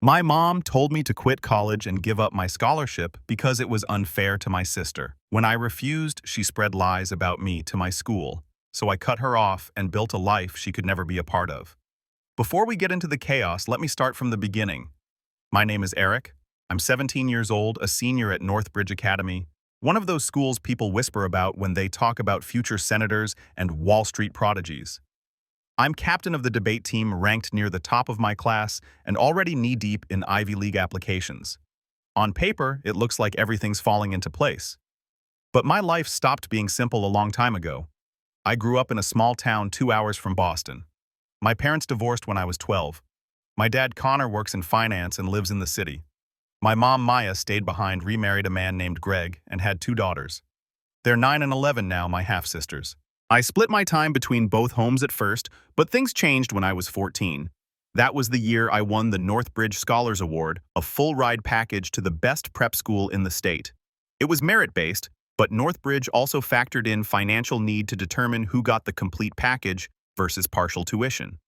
My mom told me to quit college and give up my scholarship because it was unfair to my sister. When I refused, she spread lies about me to my school, so I cut her off and built a life she could never be a part of. Before we get into the chaos, let me start from the beginning. My name is Eric. I'm 17 years old, a senior at Northbridge Academy, one of those schools people whisper about when they talk about future senators and Wall Street prodigies. I'm captain of the debate team, ranked near the top of my class and already knee-deep in Ivy League applications. On paper, it looks like everything's falling into place. But my life stopped being simple a long time ago. I grew up in a small town 2 hours from Boston. My parents divorced when I was 12. My dad Connor works in finance and lives in the city. My mom Maya stayed behind, remarried a man named Greg, and had 2 daughters. They're 9 and 11 now, my half-sisters. I split my time between both homes at first, but things changed when I was 14. That was the year I won the Northbridge Scholars Award, a full-ride package to the best prep school in the state. It was merit-based, but Northbridge also factored in financial need to determine who got the complete package versus partial tuition.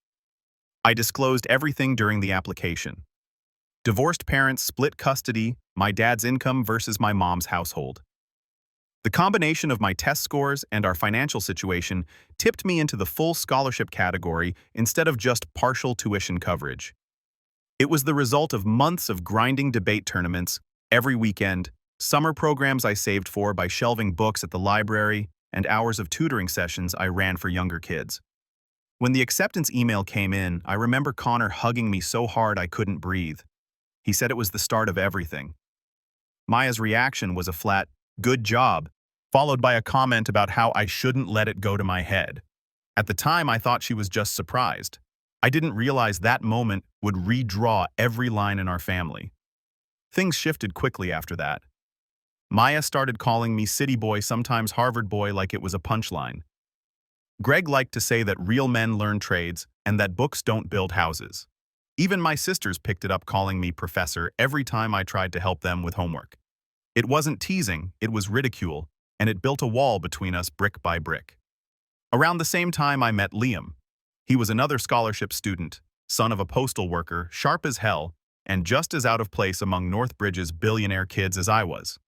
I disclosed everything during the application. Divorced parents, split custody, my dad's income versus my mom's household. The combination of my test scores and our financial situation tipped me into the full scholarship category instead of just partial tuition coverage. It was the result of months of grinding debate tournaments every weekend, summer programs I saved for by shelving books at the library, and hours of tutoring sessions I ran for younger kids. When the acceptance email came in, I remember Connor hugging me so hard I couldn't breathe. He said it was the start of everything. Maya's reaction was a flat, "Good job," followed by a comment about how I shouldn't let it go to my head. At the time, I thought she was just surprised. I didn't realize that moment would redraw every line in our family. Things shifted quickly after that. Maya started calling me city boy, sometimes Harvard boy, like it was a punchline. Greg liked to say that real men learn trades and that books don't build houses. Even my sisters picked it up, calling me professor every time I tried to help them with homework. It wasn't teasing, it was ridicule, and it built a wall between us brick by brick. Around the same time, I met Liam. He was another scholarship student, son of a postal worker, sharp as hell, and just as out of place among Northbridge's billionaire kids as I was.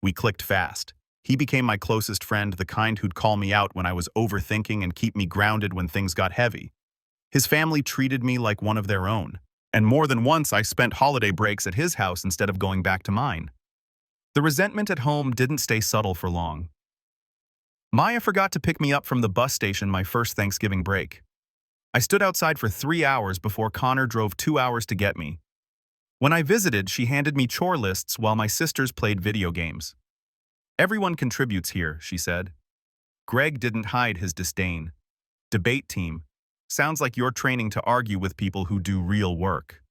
We clicked fast. He became my closest friend, the kind who'd call me out when I was overthinking and keep me grounded when things got heavy. His family treated me like one of their own, and more than once I spent holiday breaks at his house instead of going back to mine. The resentment at home didn't stay subtle for long. Maya forgot to pick me up from the bus station my first Thanksgiving break. I stood outside for 3 hours before Connor drove 2 hours to get me. When I visited, she handed me chore lists while my sisters played video games. "Everyone contributes here," she said. Greg didn't hide his disdain. "Debate team. Sounds like you're training to argue with people who do real work."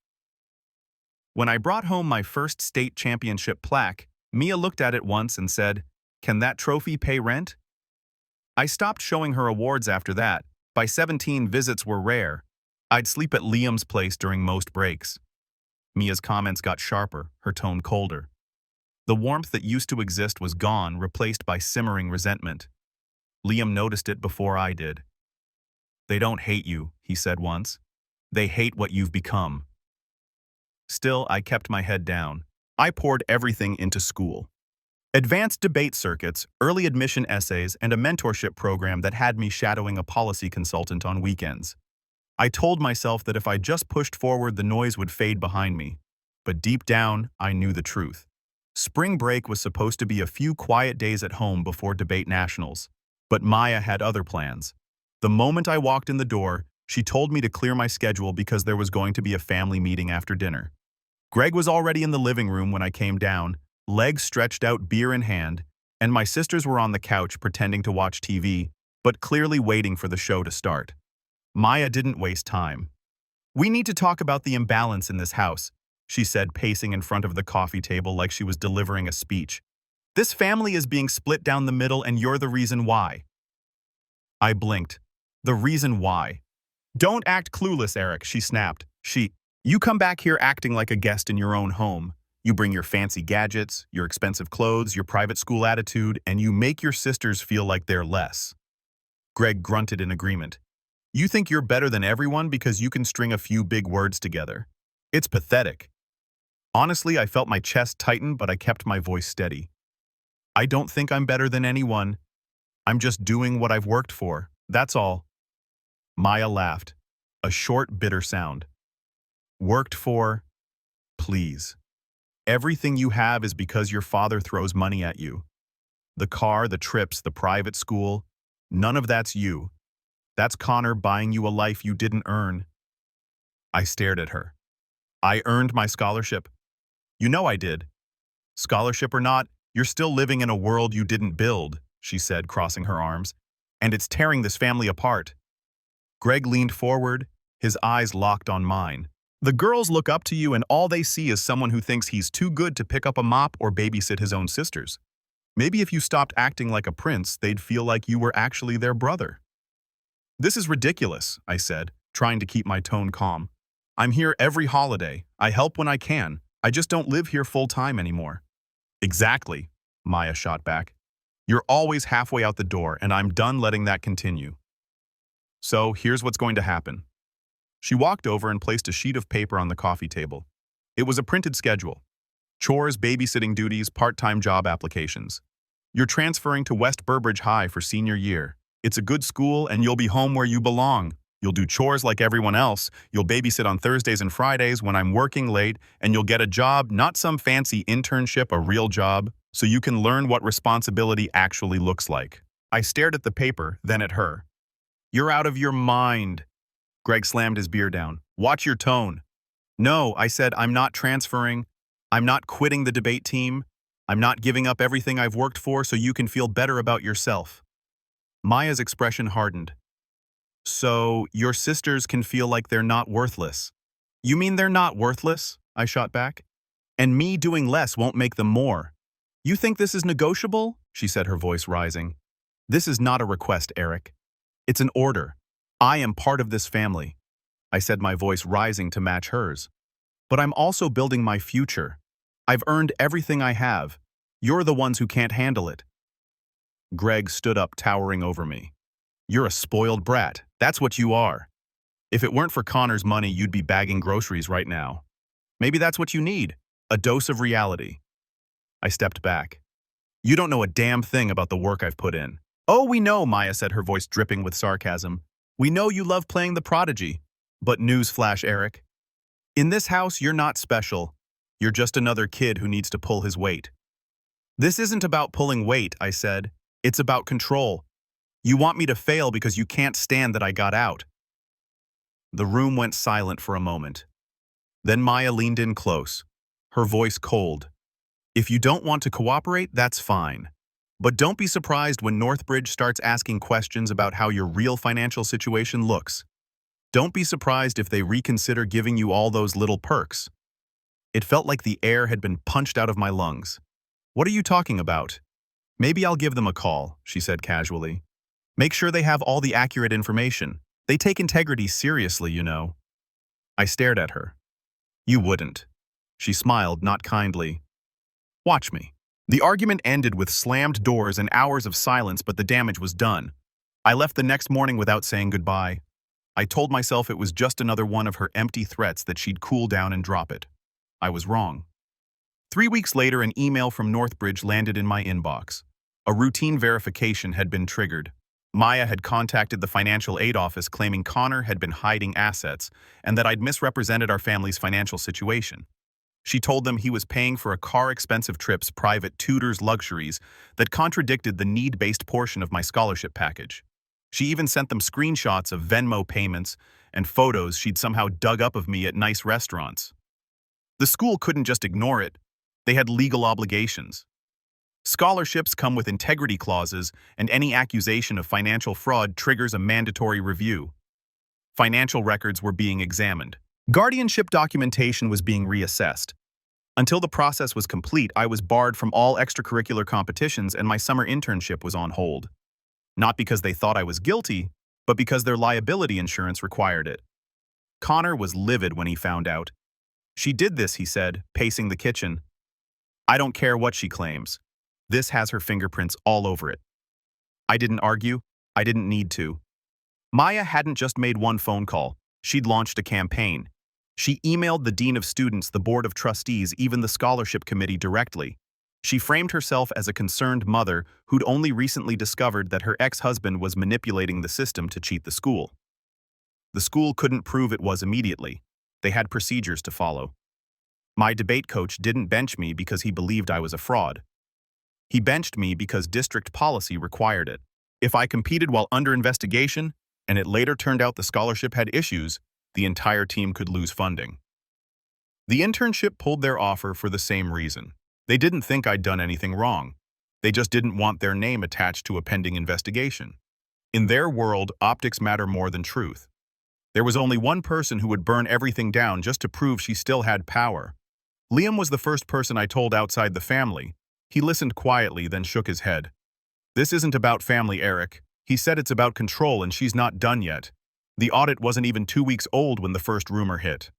When I brought home my first state championship plaque, Mia looked at it once and said, "Can that trophy pay rent?" I stopped showing her awards after that. By 17, visits were rare. I'd sleep at Liam's place during most breaks. Mia's comments got sharper, her tone colder. The warmth that used to exist was gone, replaced by simmering resentment. Liam noticed it before I did. "They don't hate you," he said once. "They hate what you've become." Still, I kept my head down. I poured everything into school. Advanced debate circuits, early admission essays, and a mentorship program that had me shadowing a policy consultant on weekends. I told myself that if I just pushed forward, the noise would fade behind me. But deep down, I knew the truth. Spring break was supposed to be a few quiet days at home before debate nationals. But Maya had other plans. The moment I walked in the door, she told me to clear my schedule because there was going to be a family meeting after dinner. Greg was already in the living room when I came down, legs stretched out, beer in hand, and my sisters were on the couch pretending to watch TV, but clearly waiting for the show to start. Maya didn't waste time. "We need to talk about the imbalance in this house," she said, pacing in front of the coffee table like she was delivering a speech. "This family is being split down the middle, and you're the reason why." I blinked. The reason why? "Don't act clueless, Eric," she snapped. You come back here acting like a guest in your own home. You bring your fancy gadgets, your expensive clothes, your private school attitude, and you make your sisters feel like they're less." Greg grunted in agreement. "You think you're better than everyone because you can string a few big words together. It's pathetic. Honestly, I felt my chest tighten, but I kept my voice steady. I don't think I'm better than anyone. I'm just doing what I've worked for. That's all. Maya laughed. A short, bitter sound. Worked for? Please. Everything you have is because your father throws money at you. The car, the trips, the private school. None of that's you. That's Connor buying you a life you didn't earn. I stared at her. I earned my scholarship. You know I did. Scholarship or not, you're still living in a world you didn't build, she said, crossing her arms. And it's tearing this family apart. Greg leaned forward, his eyes locked on mine. The girls look up to you and all they see is someone who thinks he's too good to pick up a mop or babysit his own sisters. Maybe if you stopped acting like a prince, they'd feel like you were actually their brother. This is ridiculous, I said, trying to keep my tone calm. I'm here every holiday. I help when I can. I just don't live here full-time anymore. Exactly, Maya shot back. You're always halfway out the door, and I'm done letting that continue. So here's what's going to happen. She walked over and placed a sheet of paper on the coffee table. It was a printed schedule. Chores, babysitting duties, part-time job applications. You're transferring to West Burbridge High for senior year. It's a good school and you'll be home where you belong. You'll do chores like everyone else. You'll babysit on Thursdays and Fridays when I'm working late, and you'll get a job, not some fancy internship, a real job, so you can learn what responsibility actually looks like. I stared at the paper, then at her. You're out of your mind. Greg slammed his beer down. Watch your tone. No, I said, I'm not transferring. I'm not quitting the debate team. I'm not giving up everything I've worked for so you can feel better about yourself. Maya's expression hardened. So, your sisters can feel like they're not worthless. You mean they're not worthless? I shot back. And me doing less won't make them more. You think this is negotiable? She said, her voice rising. This is not a request, Eric. It's an order. I am part of this family. I said, my voice rising to match hers. But I'm also building my future. I've earned everything I have. You're the ones who can't handle it. Greg stood up, towering over me. You're a spoiled brat. That's what you are. If it weren't for Connor's money, you'd be bagging groceries right now. Maybe that's what you need, a dose of reality. I stepped back. You don't know a damn thing about the work I've put in. Oh, we know, Maya said, her voice dripping with sarcasm. We know you love playing the prodigy. But newsflash, Eric. In this house, you're not special. You're just another kid who needs to pull his weight. This isn't about pulling weight, I said. It's about control. You want me to fail because you can't stand that I got out. The room went silent for a moment. Then Maya leaned in close, her voice cold. If you don't want to cooperate, that's fine. But don't be surprised when Northbridge starts asking questions about how your real financial situation looks. Don't be surprised if they reconsider giving you all those little perks. It felt like the air had been punched out of my lungs. What are you talking about? Maybe I'll give them a call, she said casually. Make sure they have all the accurate information. They take integrity seriously, you know. I stared at her. You wouldn't. She smiled, not kindly. Watch me. The argument ended with slammed doors and hours of silence, but the damage was done. I left the next morning without saying goodbye. I told myself it was just another one of her empty threats that she'd cool down and drop it. I was wrong. 3 weeks later, an email from Northbridge landed in my inbox. A routine verification had been triggered. Maya had contacted the financial aid office claiming Connor had been hiding assets and that I'd misrepresented our family's financial situation. She told them he was paying for a car, expensive trips, private tutors, luxuries that contradicted the need-based portion of my scholarship package. She even sent them screenshots of Venmo payments and photos she'd somehow dug up of me at nice restaurants. The school couldn't just ignore it. They had legal obligations. Scholarships come with integrity clauses, and any accusation of financial fraud triggers a mandatory review. Financial records were being examined. Guardianship documentation was being reassessed. Until the process was complete, I was barred from all extracurricular competitions and my summer internship was on hold. Not because they thought I was guilty, but because their liability insurance required it. Connor was livid when he found out. She did this, he said, pacing the kitchen. I don't care what she claims. This has her fingerprints all over it. I didn't argue. I didn't need to. Maya hadn't just made one phone call. She'd launched a campaign. She emailed the dean of students, the board of trustees, even the scholarship committee directly. She framed herself as a concerned mother who'd only recently discovered that her ex-husband was manipulating the system to cheat the school. The school couldn't prove it was immediately. They had procedures to follow. My debate coach didn't bench me because he believed I was a fraud. He benched me because district policy required it. If I competed while under investigation, and it later turned out the scholarship had issues, the entire team could lose funding. The internship pulled their offer for the same reason. They didn't think I'd done anything wrong. They just didn't want their name attached to a pending investigation. In their world, optics matter more than truth. There was only one person who would burn everything down just to prove she still had power. Liam was the first person I told outside the family. He listened quietly, then shook his head. "This isn't about family, Eric. He said it's about control, and she's not done yet. The audit wasn't even 2 weeks old when the first rumor hit.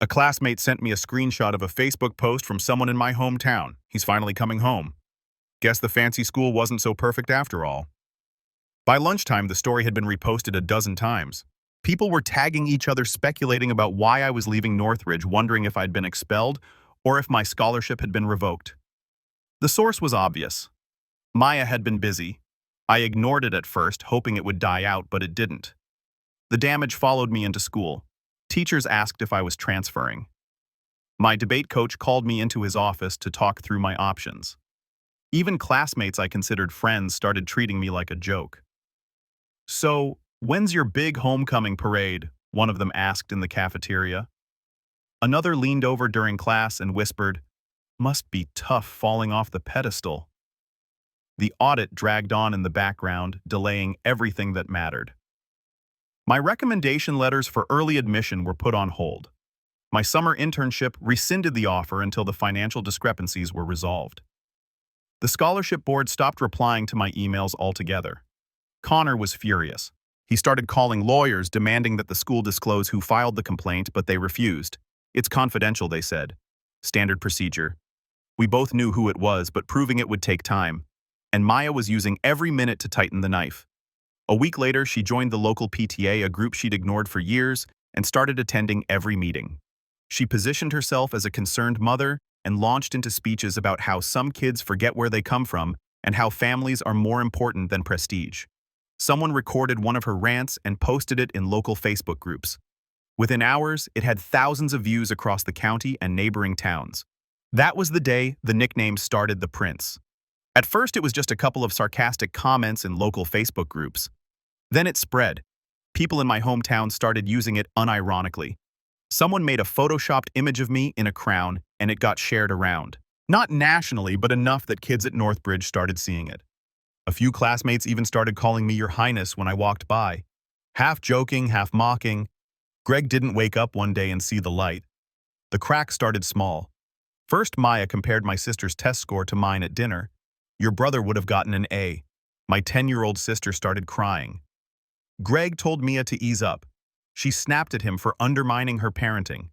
A classmate sent me a screenshot of a Facebook post from someone in my hometown. He's finally coming home. Guess the fancy school wasn't so perfect after all." By lunchtime, the story had been reposted a dozen times. People were tagging each other, speculating about why I was leaving Northridge, wondering if I'd been expelled or if my scholarship had been revoked. The source was obvious. Maya had been busy. I ignored it at first, hoping it would die out, but it didn't. The damage followed me into school. Teachers asked if I was transferring. My debate coach called me into his office to talk through my options. Even classmates I considered friends started treating me like a joke. "So, when's your big homecoming parade?" one of them asked in the cafeteria. Another leaned over during class and whispered, "Must be tough falling off the pedestal." The audit dragged on in the background, delaying everything that mattered. My recommendation letters for early admission were put on hold. My summer internship rescinded the offer until the financial discrepancies were resolved. The scholarship board stopped replying to my emails altogether. Connor was furious. He started calling lawyers, demanding that the school disclose who filed the complaint, but they refused. "It's confidential," they said. Standard procedure. We both knew who it was, but proving it would take time. And Maya was using every minute to tighten the knife. A week later, she joined the local PTA, a group she'd ignored for years, and started attending every meeting. She positioned herself as a concerned mother and launched into speeches about how some kids forget where they come from and how families are more important than prestige. Someone recorded one of her rants and posted it in local Facebook groups. Within hours, it had thousands of views across the county and neighboring towns. That was the day the nickname started the Prince. At first, it was just a couple of sarcastic comments in local Facebook groups. Then it spread. People in my hometown started using it unironically. Someone made a photoshopped image of me in a crown, and it got shared around. Not nationally, but enough that kids at Northbridge started seeing it. A few classmates even started calling me Your Highness when I walked by. Half joking, half mocking. Greg didn't wake up one day and see the light. The crack started small. First, Maya compared my sister's test score to mine at dinner. "Your brother would have gotten an A." My 10-year-old sister started crying. Greg told Mia to ease up. She snapped at him for undermining her parenting.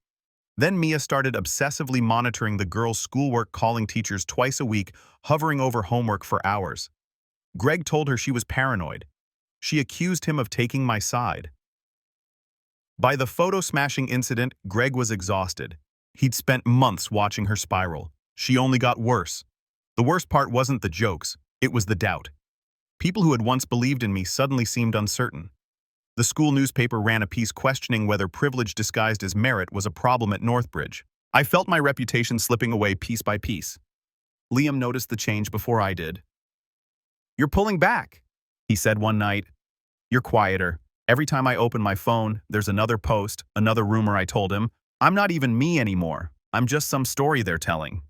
Then Mia started obsessively monitoring the girls' schoolwork, calling teachers twice a week, hovering over homework for hours. Greg told her she was paranoid. She accused him of taking my side. By the photo-smashing incident, Greg was exhausted. He'd spent months watching her spiral. She only got worse. The worst part wasn't the jokes, it was the doubt. People who had once believed in me suddenly seemed uncertain. The school newspaper ran a piece questioning whether privilege disguised as merit was a problem at Northbridge. I felt my reputation slipping away piece by piece. Liam noticed the change before I did. "You're pulling back," he said one night. "You're quieter. Every time I open my phone, there's another post, another rumor," I told him. "I'm not even me anymore. I'm just some story they're telling."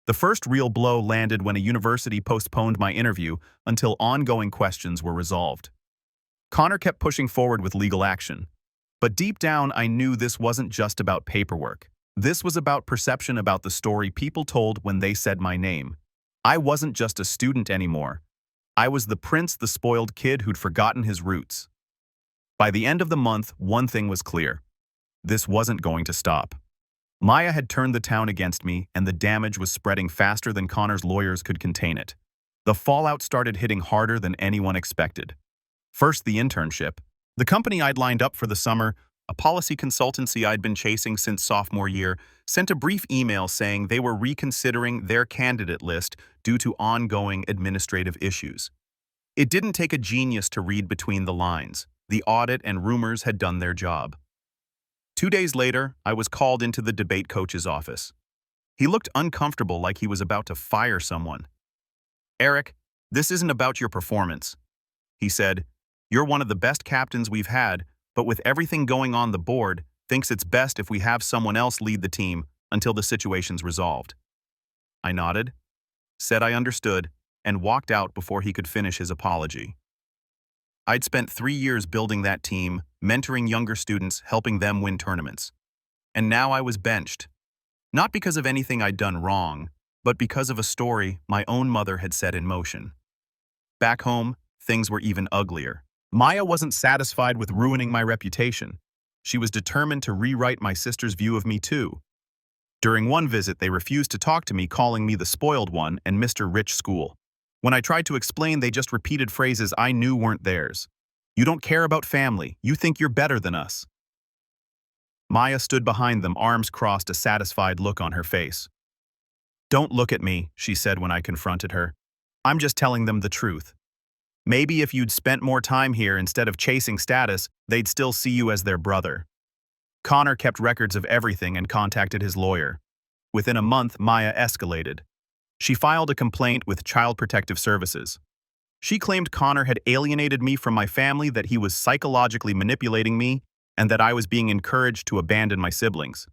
The first real blow landed when a university postponed my interview until ongoing questions were resolved. Connor kept pushing forward with legal action. But deep down, I knew this wasn't just about paperwork. This was about perception, about the story people told when they said my name. I wasn't just a student anymore. I was the prince, the spoiled kid who'd forgotten his roots. By the end of the month, one thing was clear. This wasn't going to stop. Maya had turned the town against me, and the damage was spreading faster than Connor's lawyers could contain it. The fallout started hitting harder than anyone expected. First, the internship. The company I'd lined up for the summer A policy consultancy I'd been chasing since sophomore year sent a brief email saying they were reconsidering their candidate list due to ongoing administrative issues. It didn't take a genius to read between the lines. The audit and rumors had done their job. 2 days later, I was called into the debate coach's office. He looked uncomfortable, like he was about to fire someone. "Eric, this isn't about your performance," he said. "You're one of the best captains we've had, but with everything going on the board, thinks it's best if we have someone else lead the team until the situation's resolved." I nodded, said I understood, and walked out before he could finish his apology. I'd spent 3 years building that team, mentoring younger students, helping them win tournaments. And now I was benched. Not because of anything I'd done wrong, but because of a story my own mother had set in motion. Back home, things were even uglier. Maya wasn't satisfied with ruining my reputation. She was determined to rewrite my sister's view of me too. During one visit, they refused to talk to me, calling me the spoiled one and Mr. Rich School. When I tried to explain, they just repeated phrases I knew weren't theirs. "You don't care about family. You think you're better than us." Maya stood behind them, arms crossed, a satisfied look on her face. "Don't look at me," she said when I confronted her. "I'm just telling them the truth. Maybe if you'd spent more time here instead of chasing status, they'd still see you as their brother." Connor kept records of everything and contacted his lawyer. Within a month, Maya escalated. She filed a complaint with Child Protective Services. She claimed Connor had alienated me from my family, that he was psychologically manipulating me, and that I was being encouraged to abandon my siblings.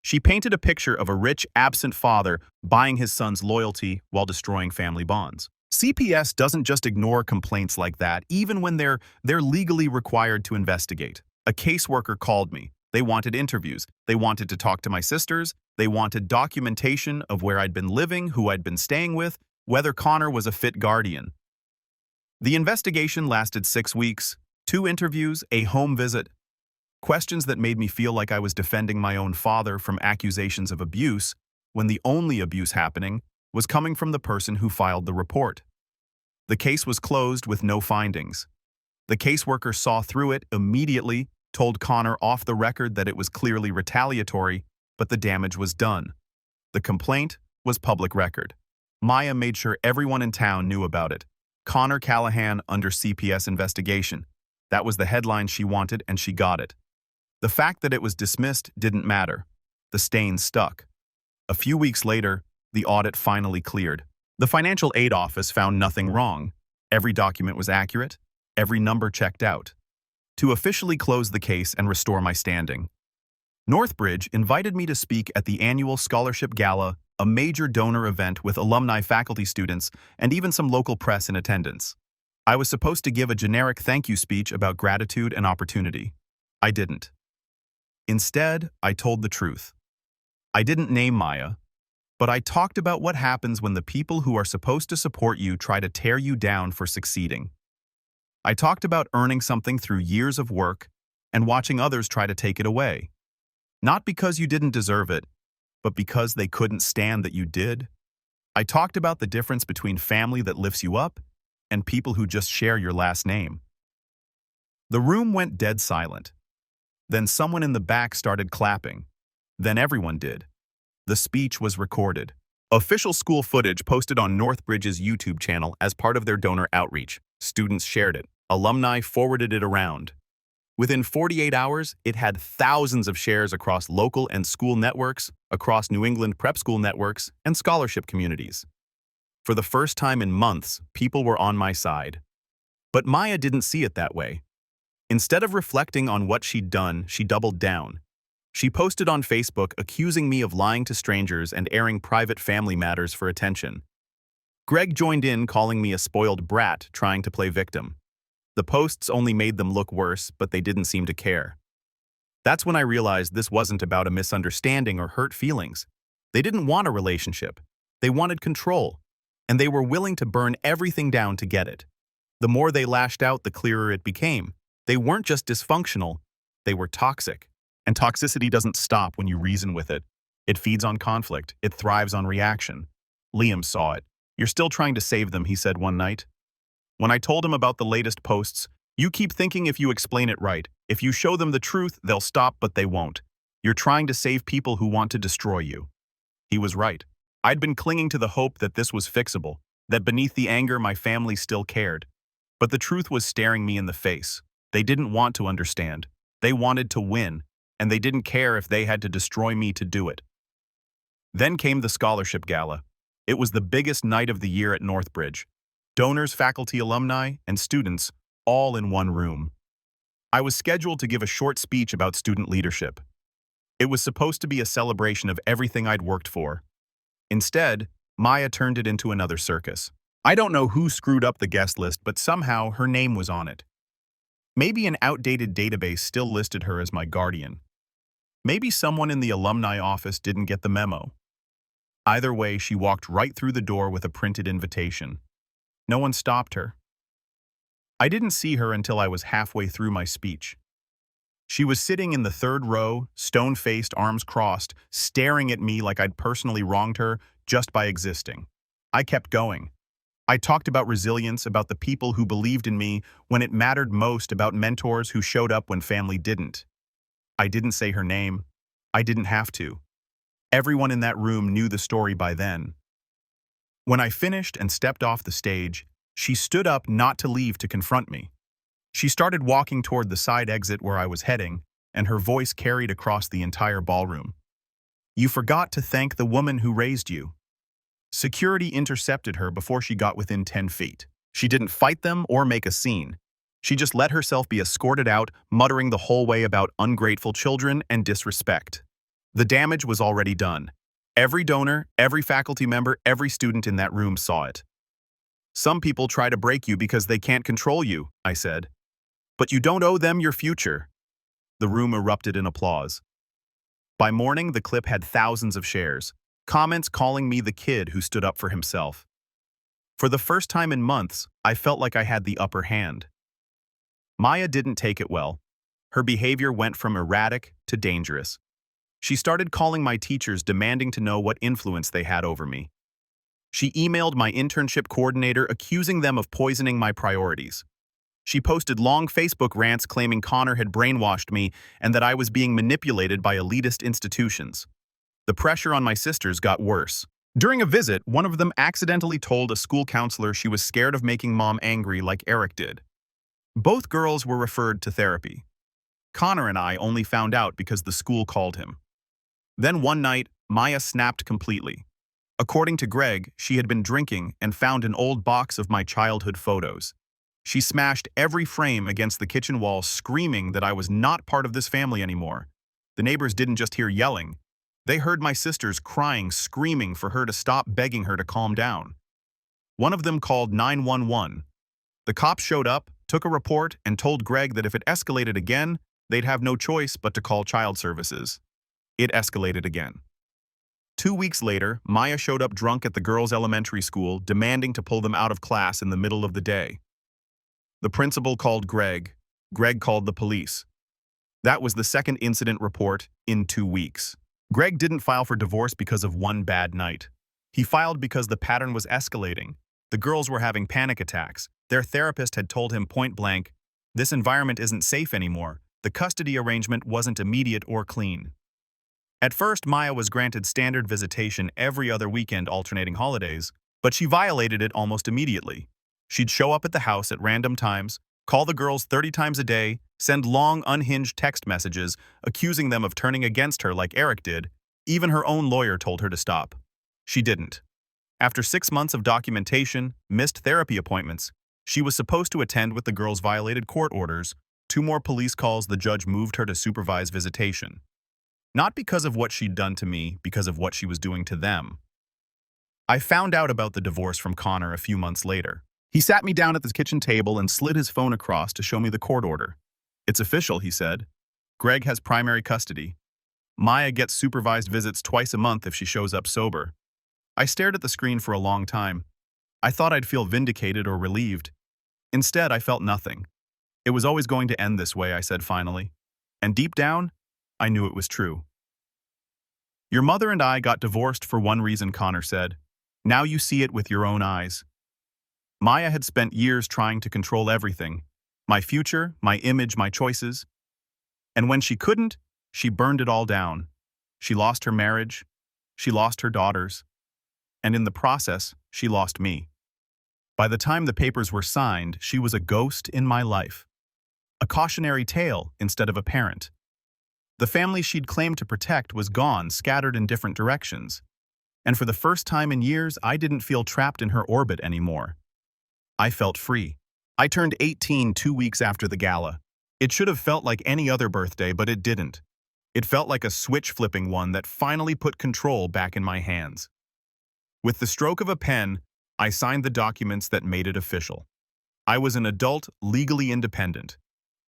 She painted a picture of a rich, absent father buying his son's loyalty while destroying family bonds. CPS doesn't just ignore complaints like that, even when they're legally required to investigate. A caseworker called me. They wanted interviews. They wanted to talk to my sisters. They wanted documentation of where I'd been living, who I'd been staying with, whether Connor was a fit guardian. The investigation lasted 6 weeks, 2 interviews, a home visit. Questions that made me feel like I was defending my own father from accusations of abuse, when the only abuse happening was coming from the person who filed the report. The case was closed with no findings. The caseworker saw through it immediately, told Connor off the record that it was clearly retaliatory, but the damage was done. The complaint was public record. Maya made sure everyone in town knew about it. "Connor Callahan under CPS investigation." That was the headline she wanted, and she got it. The fact that it was dismissed didn't matter. The stain stuck. A few weeks later, the audit finally cleared. The financial aid office found nothing wrong. Every document was accurate. Every number checked out. To officially close the case and restore my standing, Northbridge invited me to speak at the annual Scholarship Gala, a major donor event with alumni, faculty, students, and even some local press in attendance. I was supposed to give a generic thank you speech about gratitude and opportunity. I didn't. Instead, I told the truth. I didn't name Maya, but I talked about what happens when the people who are supposed to support you try to tear you down for succeeding. I talked about earning something through years of work and watching others try to take it away. Not because you didn't deserve it, but because they couldn't stand that you did. I talked about the difference between family that lifts you up and people who just share your last name. The room went dead silent. Then someone in the back started clapping. Then everyone did. The speech was recorded. Official school footage posted on Northbridge's YouTube channel as part of their donor outreach. Students shared it. Alumni forwarded it around. Within 48 hours, it had thousands of shares across local and school networks, across New England prep school networks, and scholarship communities. For the first time in months, people were on my side. But Maya didn't see it that way. Instead of reflecting on what she'd done, she doubled down. She posted on Facebook accusing me of lying to strangers and airing private family matters for attention. Greg joined in, calling me a spoiled brat trying to play victim. The posts only made them look worse, but they didn't seem to care. That's when I realized this wasn't about a misunderstanding or hurt feelings. They didn't want a relationship. They wanted control, and they were willing to burn everything down to get it. The more they lashed out, the clearer it became. They weren't just dysfunctional, they were toxic. And toxicity doesn't stop when you reason with it. It feeds on conflict. It thrives on reaction. Liam saw it. "You're still trying to save them," he said one night. When I told him about the latest posts, You keep thinking if you explain it right, if you show them the truth, they'll stop, but they won't. You're trying to save people who want to destroy you. He was right. I'd been clinging to the hope that this was fixable, that beneath the anger my family still cared. But the truth was staring me in the face. They didn't want to understand. They wanted to win, and they didn't care if they had to destroy me to do it. Then came the scholarship gala. It was the biggest night of the year at Northbridge. Donors, faculty, alumni, and students, all in one room. I was scheduled to give a short speech about student leadership. It was supposed to be a celebration of everything I'd worked for. Instead, Maya turned it into another circus. I don't know who screwed up the guest list, but somehow her name was on it. Maybe an outdated database still listed her as my guardian. Maybe someone in the alumni office didn't get the memo. Either way, she walked right through the door with a printed invitation. No one stopped her. I didn't see her until I was halfway through my speech. She was sitting in the third row, stone-faced, arms crossed, staring at me like I'd personally wronged her just by existing. I kept going. I talked about resilience, about the people who believed in me when it mattered most, about mentors who showed up when family didn't. I didn't say her name. I didn't have to. Everyone in that room knew the story by then. When I finished and stepped off the stage, she stood up not to leave to confront me. She started walking toward the side exit where I was heading, and her voice carried across the entire ballroom. "You forgot to thank the woman who raised you." Security intercepted her before she got within 10 feet. She didn't fight them or make a scene. She just let herself be escorted out, muttering the whole way about ungrateful children and disrespect. The damage was already done. Every donor, every faculty member, every student in that room saw it. "Some people try to break you because they can't control you," I said. "But you don't owe them your future." The room erupted in applause. By morning, the clip had thousands of shares, comments calling me the kid who stood up for himself. For the first time in months, I felt like I had the upper hand. Maya didn't take it well. Her behavior went from erratic to dangerous. She started calling my teachers, demanding to know what influence they had over me. She emailed my internship coordinator, accusing them of poisoning my priorities. She posted long Facebook rants claiming Connor had brainwashed me and that I was being manipulated by elitist institutions. The pressure on my sisters got worse. During a visit, one of them accidentally told a school counselor she was scared of making mom angry like Eric did. Both girls were referred to therapy. Connor and I only found out because the school called him. Then one night, Maya snapped completely. According to Greg, she had been drinking and found an old box of my childhood photos. She smashed every frame against the kitchen wall, screaming that I was not part of this family anymore. The neighbors didn't just hear yelling. They heard my sisters crying, screaming for her to stop, begging her to calm down. One of them called 911. The cops showed up, took a report, and told Greg that if it escalated again, they'd have no choice but to call child services. It escalated again. 2 weeks later, Maya showed up drunk at the girls' elementary school, demanding to pull them out of class in the middle of the day. The principal called Greg. Greg called the police. That was the second incident report in 2 weeks. Greg didn't file for divorce because of one bad night. He filed because the pattern was escalating. The girls were having panic attacks. Their therapist had told him point blank, "This environment isn't safe anymore." The custody arrangement wasn't immediate or clean. At first, Maya was granted standard visitation every other weekend, alternating holidays, but she violated it almost immediately. She'd show up at the house at random times, call the girls 30 times a day, send long, unhinged text messages, accusing them of turning against her like Eric did. Even her own lawyer told her to stop. She didn't. After 6 months of documentation, missed therapy appointments, she was supposed to attend with the girls violated court orders. 2 more police calls, the judge moved her to supervise visitation. Not because of what she'd done to me, because of what she was doing to them. I found out about the divorce from Connor a few months later. He sat me down at the kitchen table and slid his phone across to show me the court order. "It's official," he said. "Greg has primary custody. Maya gets supervised visits twice a month if she shows up sober." I stared at the screen for a long time. I thought I'd feel vindicated or relieved. Instead, I felt nothing. "It was always going to end this way," I said finally. And deep down, I knew it was true. "Your mother and I got divorced for one reason," Connor said. "Now you see it with your own eyes." Maya had spent years trying to control everything. my future, my image, my choices. And when she couldn't, she burned it all down. She lost her marriage, she lost her daughters, and in the process, she lost me. By the time the papers were signed, she was a ghost in my life. A cautionary tale instead of a parent. The family she'd claimed to protect was gone, scattered in different directions. And for the first time in years, I didn't feel trapped in her orbit anymore. I felt free. I turned 18 2 weeks after the gala. It should have felt like any other birthday, but it didn't. It felt like a switch-flipping one that finally put control back in my hands. With the stroke of a pen, I signed the documents that made it official. I was an adult, legally independent.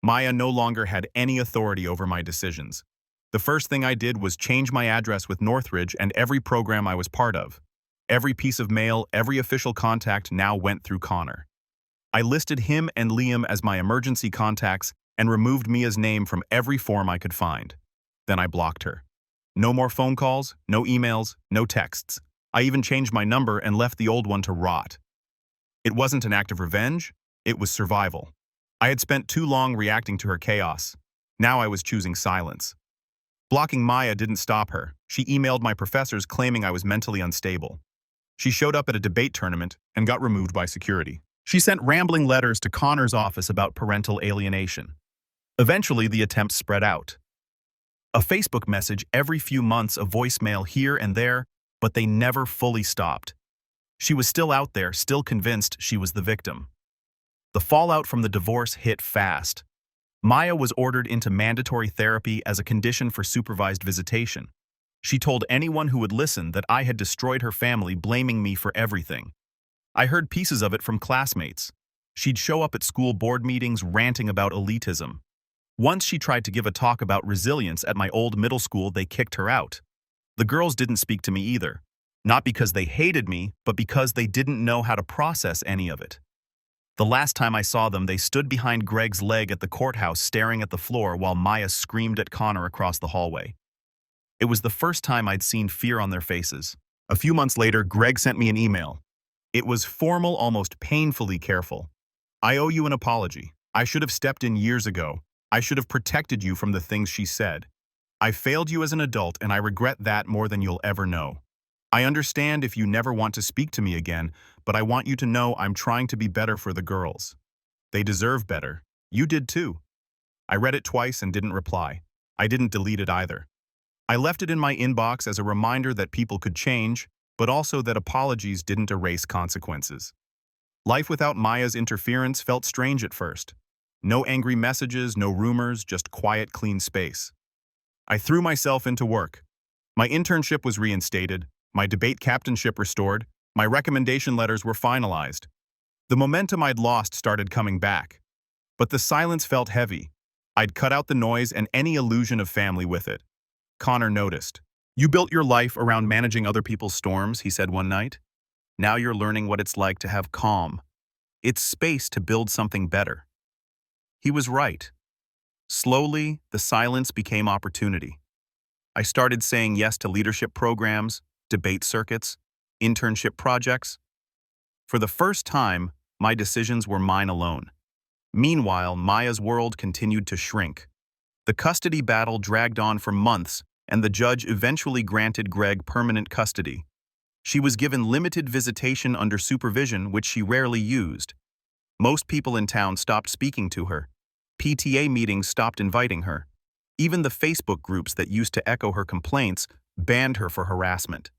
Maya no longer had any authority over my decisions. The first thing I did was change my address with Northbridge and every program I was part of. Every piece of mail, every official contact now went through Connor. I listed him and Liam as my emergency contacts and removed Mia's name from every form I could find. Then I blocked her. No more phone calls, no emails, no texts. I even changed my number and left the old one to rot. It wasn't an act of revenge, it was survival. I had spent too long reacting to her chaos. Now I was choosing silence. Blocking Maya didn't stop her. She emailed my professors claiming I was mentally unstable. She showed up at a debate tournament and got removed by security. She sent rambling letters to Connor's office about parental alienation. Eventually, the attempts spread out. A Facebook message every few months, a voicemail here and there, but they never fully stopped. She was still out there, still convinced she was the victim. The fallout from the divorce hit fast. Maya was ordered into mandatory therapy as a condition for supervised visitation. She told anyone who would listen that I had destroyed her family, blaming me for everything. I heard pieces of it from classmates. She'd show up at school board meetings ranting about elitism. Once she tried to give a talk about resilience at my old middle school, they kicked her out. The girls didn't speak to me either. Not because they hated me, but because they didn't know how to process any of it. The last time I saw them, they stood behind Greg's leg at the courthouse staring at the floor while Maya screamed at Connor across the hallway. It was the first time I'd seen fear on their faces. A few months later, Greg sent me an email. It was formal, almost painfully careful. I owe you an apology. I should have stepped in years ago. I should have protected you from the things she said. I failed you as an adult, and I regret that more than you'll ever know. I understand if you never want to speak to me again, but I want you to know I'm trying to be better for the girls. They deserve better. You did too. I read it twice and didn't reply. I didn't delete it either. I left it in my inbox as a reminder that people could change, but also that apologies didn't erase consequences. Life without Maya's interference felt strange at first. No angry messages, no rumors, just quiet, clean space. I threw myself into work. My internship was reinstated, my debate captainship restored, my recommendation letters were finalized. The momentum I'd lost started coming back. But the silence felt heavy. I'd cut out the noise and any illusion of family with it. Connor noticed. "You built your life around managing other people's storms," he said one night. "Now you're learning what it's like to have calm. It's space to build something better." He was right. Slowly, the silence became opportunity. I started saying yes to leadership programs, debate circuits, internship projects. For the first time, my decisions were mine alone. Meanwhile, Maya's world continued to shrink. The custody battle dragged on for months, and the judge eventually granted Greg permanent custody. She was given limited visitation under supervision, which she rarely used. Most people in town stopped speaking to her. PTA meetings stopped inviting her. Even the Facebook groups that used to echo her complaints banned her for harassment.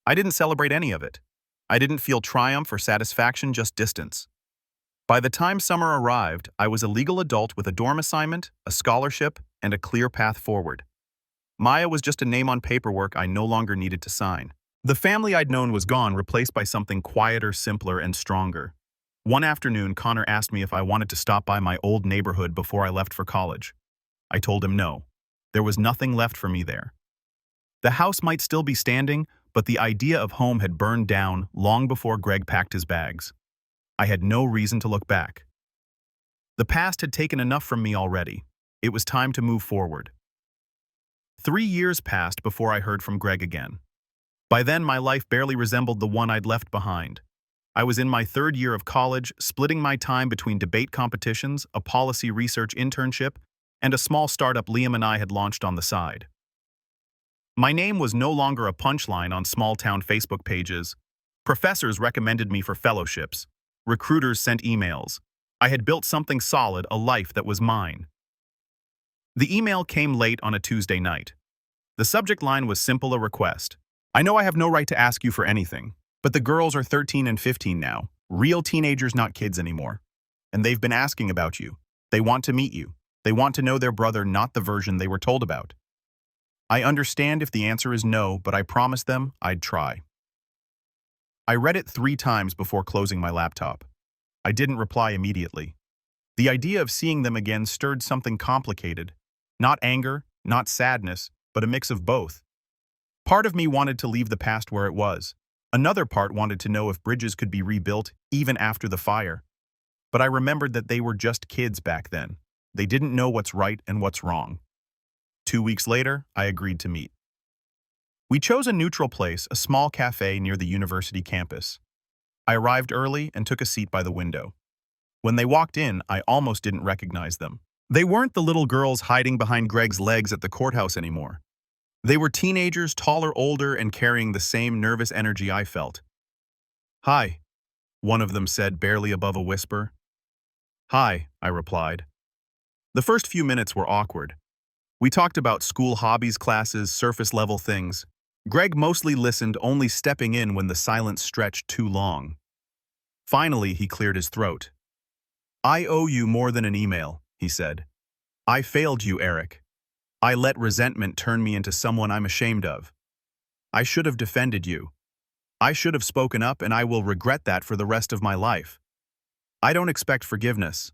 I didn't celebrate any of it. I didn't feel triumph or satisfaction, just distance. By the time summer arrived, I was a legal adult with a dorm assignment, a scholarship, and a clear path forward. Maya was just a name on paperwork I no longer needed to sign. The family I'd known was gone, replaced by something quieter, simpler, and stronger. One afternoon, Connor asked me if I wanted to stop by my old neighborhood before I left for college. I told him no. There was nothing left for me there. The house might still be standing, but the idea of home had burned down long before Greg packed his bags. I had no reason to look back. The past had taken enough from me already. It was time to move forward. 3 years passed before I heard from Greg again. By then, my life barely resembled the one I'd left behind. I was in my third year of college, splitting my time between debate competitions, a policy research internship, and a small startup Liam and I had launched on the side. My name was no longer a punchline on small-town Facebook pages. Professors recommended me for fellowships. Recruiters sent emails. I had built something solid, a life that was mine. The email came late on a Tuesday night. The subject line was simple, a request. I know I have no right to ask you for anything, but the girls are 13 and 15 now, real teenagers, not kids anymore. And they've been asking about you. They want to meet you. They want to know their brother, not the version they were told about. I understand if the answer is no, but I promised them I'd try. I read it 3 times before closing my laptop. I didn't reply immediately. The idea of seeing them again stirred something complicated. Not anger, not sadness, but a mix of both. Part of me wanted to leave the past where it was. Another part wanted to know if bridges could be rebuilt even after the fire. But I remembered that they were just kids back then. They didn't know what's right and what's wrong. 2 weeks later, I agreed to meet. We chose a neutral place, a small cafe near the university campus. I arrived early and took a seat by the window. When they walked in, I almost didn't recognize them. They weren't the little girls hiding behind Greg's legs at the courthouse anymore. They were teenagers, taller, older, and carrying the same nervous energy I felt. "Hi," one of them said, barely above a whisper. "Hi," I replied. The first few minutes were awkward. We talked about school hobbies, classes, surface-level things. Greg mostly listened, only stepping in when the silence stretched too long. Finally, he cleared his throat. "I owe you more than an email," he said. "I failed you, Eric. I let resentment turn me into someone I'm ashamed of. I should have defended you. I should have spoken up, and I will regret that for the rest of my life. I don't expect forgiveness.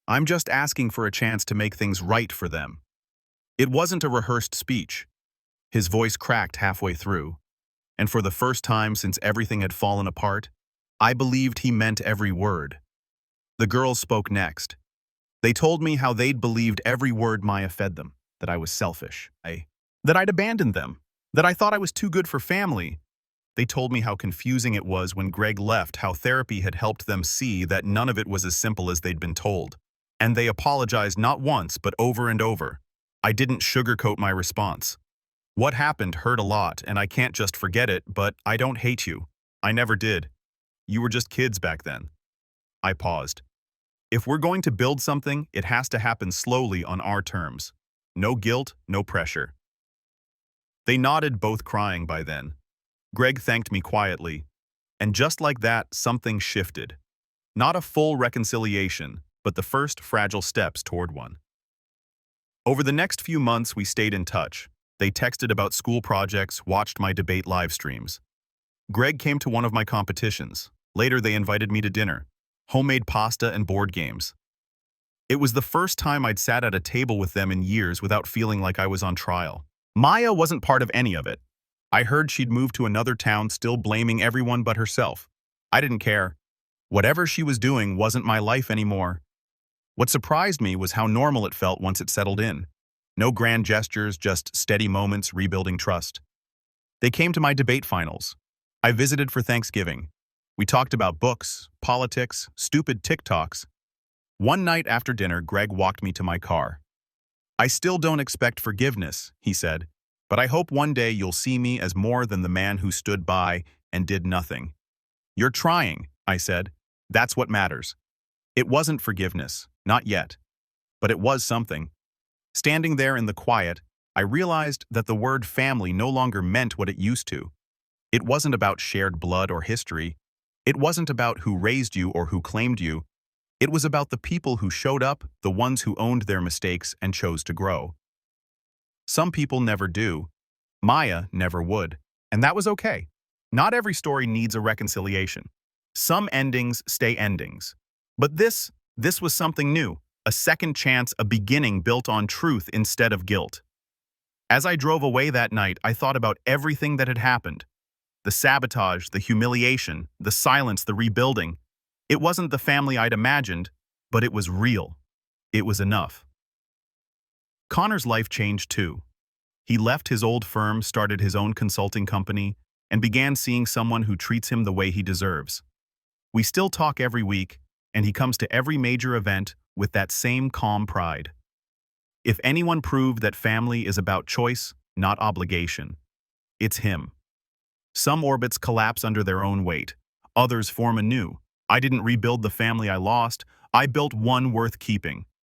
I'm just asking for a chance to make things right for them." It wasn't a rehearsed speech. His voice cracked halfway through, and for the first time since everything had fallen apart, I believed he meant every word. The girls spoke next. They told me how they'd believed every word Maya fed them, that I was selfish, that I'd abandoned them, that I thought I was too good for family. They told me how confusing it was when Greg left, how therapy had helped them see that none of it was as simple as they'd been told. And they apologized not once, but over and over. I didn't sugarcoat my response. What happened hurt a lot, and I can't just forget it, but I don't hate you. I never did. You were just kids back then. I paused. If we're going to build something, it has to happen slowly on our terms. No guilt, no pressure. They nodded, both crying by then. Greg thanked me quietly. And just like that, something shifted. Not a full reconciliation, but the first fragile steps toward one. Over the next few months, we stayed in touch. They texted about school projects, watched my debate live streams. Greg came to one of my competitions. Later, they invited me to dinner, homemade pasta and board games. It was the first time I'd sat at a table with them in years without feeling like I was on trial. Maya wasn't part of any of it. I heard she'd moved to another town, still blaming everyone but herself. I didn't care. Whatever she was doing wasn't my life anymore. What surprised me was how normal it felt once it settled in. No grand gestures, just steady moments rebuilding trust. They came to my debate finals. I visited for Thanksgiving. We talked about books, politics, stupid TikToks. One night after dinner, Greg walked me to my car. "I still don't expect forgiveness," he said, "but I hope one day you'll see me as more than the man who stood by and did nothing." "You're trying," I said. "That's what matters." It wasn't forgiveness, not yet, but it was something. Standing there in the quiet, I realized that the word family no longer meant what it used to. It wasn't about shared blood or history. It wasn't about who raised you or who claimed you. It was about the people who showed up, the ones who owned their mistakes and chose to grow. Some people never do. Maya never would. And that was okay. Not every story needs a reconciliation. Some endings stay endings. But this was something new, a second chance, a beginning built on truth instead of guilt. As I drove away that night, I thought about everything that had happened. The sabotage, the humiliation, the silence, the rebuilding. It wasn't the family I'd imagined, but it was real. It was enough. Connor's life changed too. He left his old firm, started his own consulting company, and began seeing someone who treats him the way he deserves. We still talk every week, and he comes to every major event with that same calm pride. If anyone proved that family is about choice, not obligation, it's him. Some orbits collapse under their own weight. Others form anew. I didn't rebuild the family I lost. I built one worth keeping.